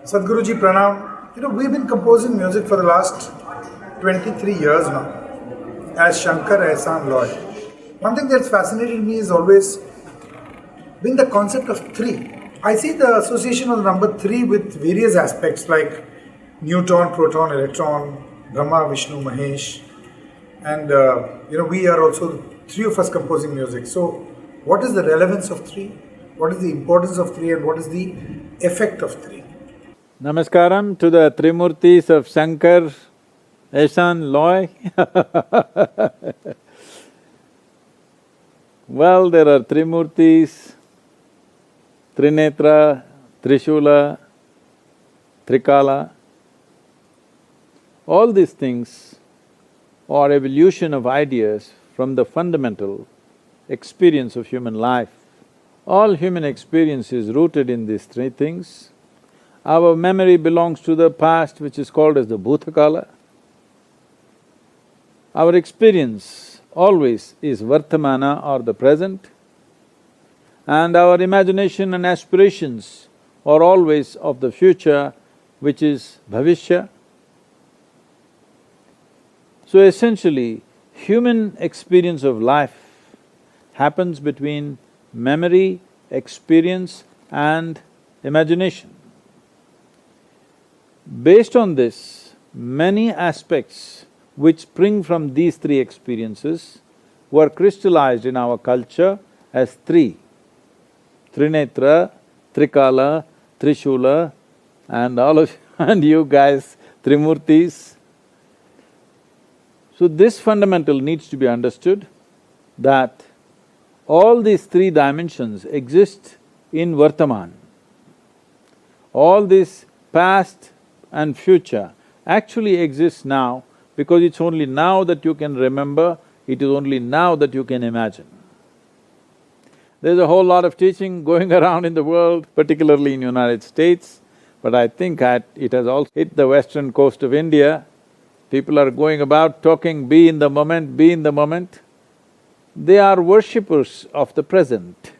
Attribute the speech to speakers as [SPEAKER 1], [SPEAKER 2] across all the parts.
[SPEAKER 1] Sadhguruji Pranam. We've been composing music for the last 23 years now as Shankar Ehsan Loy. One thing that's fascinated me is always been the concept of three. I see the association of the number three with various aspects like neutron, proton, electron, Brahma, Vishnu, Mahesh, and we are also three of us composing music. So, what is the relevance of three? What is the importance of three, and what is the effect of three?
[SPEAKER 2] Namaskaram to the Trimurtis of Shankar, Ehsan Loy. Well, there are Trimurtis, Trinetra, Trishula, Trikala. All these things are evolution of ideas from the fundamental experience of human life. All human experience is rooted in these three things. Our memory belongs to the past, which is called as the Bhutakala. Our experience always is Vartamana or the present, and our imagination and aspirations are always of the future, which is Bhavishya. So essentially, human experience of life happens between memory, experience and imagination. Based on this, many aspects which spring from these three experiences were crystallized in our culture as three: Trinetra, Trikala, Trishula, and all of and you guys, Trimurtis. So this fundamental needs to be understood, that all these three dimensions exist in Vartaman. All this past and future actually exists now, because it's only now that you can remember, it is only now that you can imagine. There's a whole lot of teaching going around in the world, particularly in United States, but I think it has also hit the western coast of India. People are going about talking, be in the moment, be in the moment. They are worshippers of the present.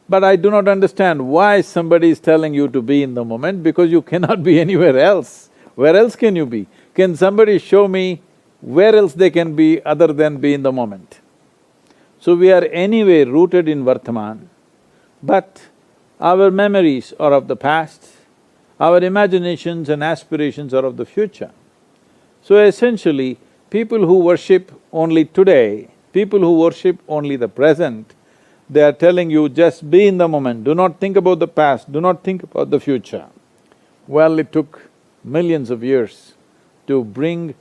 [SPEAKER 2] But I do not understand why somebody is telling you to be in the moment, because you cannot be anywhere else. Where else can you be? Can somebody show me where else they can be other than be in the moment? So we are anyway rooted in Vartaman, but our memories are of the past, our imaginations and aspirations are of the future. So essentially, people who worship only today, people who worship only the present, they are telling you just be in the moment, do not think about the past, do not think about the future. Well, it took millions of years to bring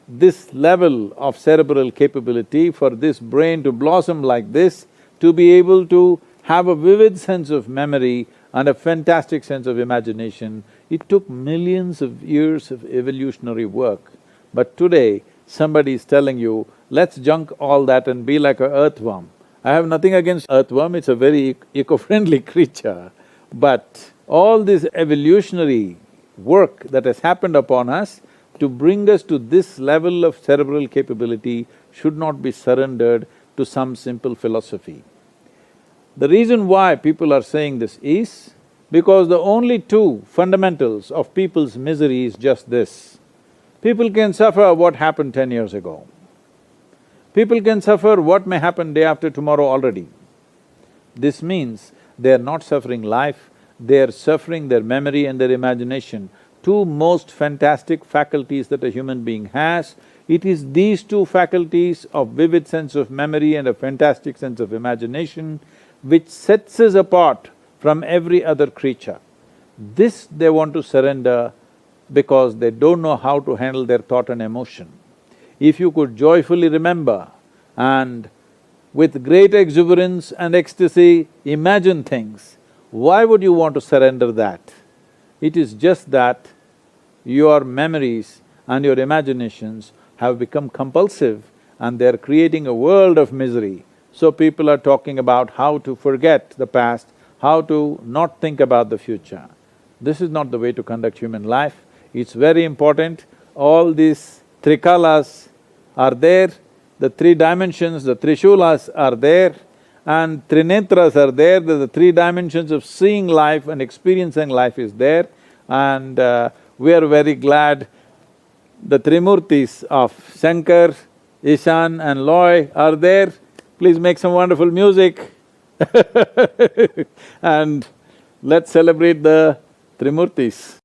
[SPEAKER 2] this level of cerebral capability for this brain to blossom like this, to be able to have a vivid sense of memory and a fantastic sense of imagination. It took millions of years of evolutionary work. But today, somebody is telling you, let's junk all that and be like a earthworm. I have nothing against earthworm, it's a very eco-friendly creature. But all this evolutionary work that has happened upon us to bring us to this level of cerebral capability should not be surrendered to some simple philosophy. The reason why people are saying this is because the only two fundamentals of people's misery is just this. People can suffer what happened 10 years ago. People can suffer what may happen day after tomorrow already. This means they are not suffering life, they are suffering their memory and their imagination, two most fantastic faculties that a human being has. It is these two faculties of vivid sense of memory and a fantastic sense of imagination which sets us apart from every other creature. This they want to surrender because they don't know how to handle their thought and emotion. If you could joyfully remember and with great exuberance and ecstasy imagine things, why would you want to surrender that? It is just that your memories and your imaginations have become compulsive and they're creating a world of misery. So people are talking about how to forget the past, how to not think about the future. This is not the way to conduct human life. It's very important. All these trikalas are there, the three dimensions, the trishulas are there, and trinetras are there, the three dimensions of seeing life and experiencing life is there. And we are very glad the Trimurtis of Shankar, Ishan and Loy are there. Please make some wonderful music and let's celebrate the Trimurtis.